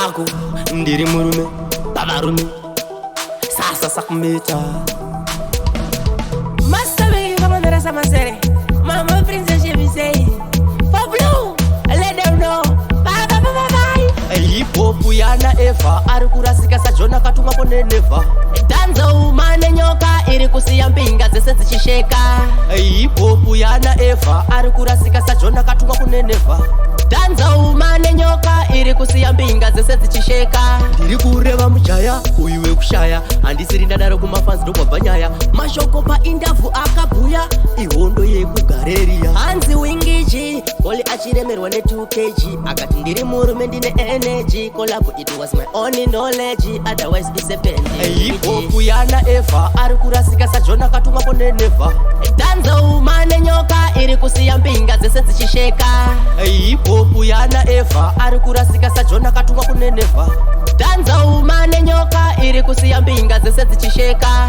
Ako ndiri murume bavarume sasa sakumeta Masabe kama ndarasa masere Mama princess shemisei For blue let them know Bye bye bye bye Hip hop yana Eva ari kurasika sajona katumwa koneneva Danza umane nyoka iri kusiya mpinga zese zichisheka Hip hop yana Eva ari kurasika sajona katumwa koneneva Danza umane nyoka iri kusiya mpinga zese zichisheka Ndiri kureva mujaya uiwe kushaya handisiri ndadaro kumafanzi ndobva nyaya Mashoko pa indavu akabuya ihondo yekugareria Hanzi wingiji Koli achiremerwa ne 2kg Akati ndiri murume ndine energy Collab it was my only knowledge Otherwise it's a pen Hip hop yana Eva ari kurasika sajona katumwa koneneva Danza umane nyoka iri kusiya mpinga zese zichisheka Hip hop yana Eva ari kurasika sajona katumwa koneneva Danza umane nyoka iri kusiya mpinga zese zichisheka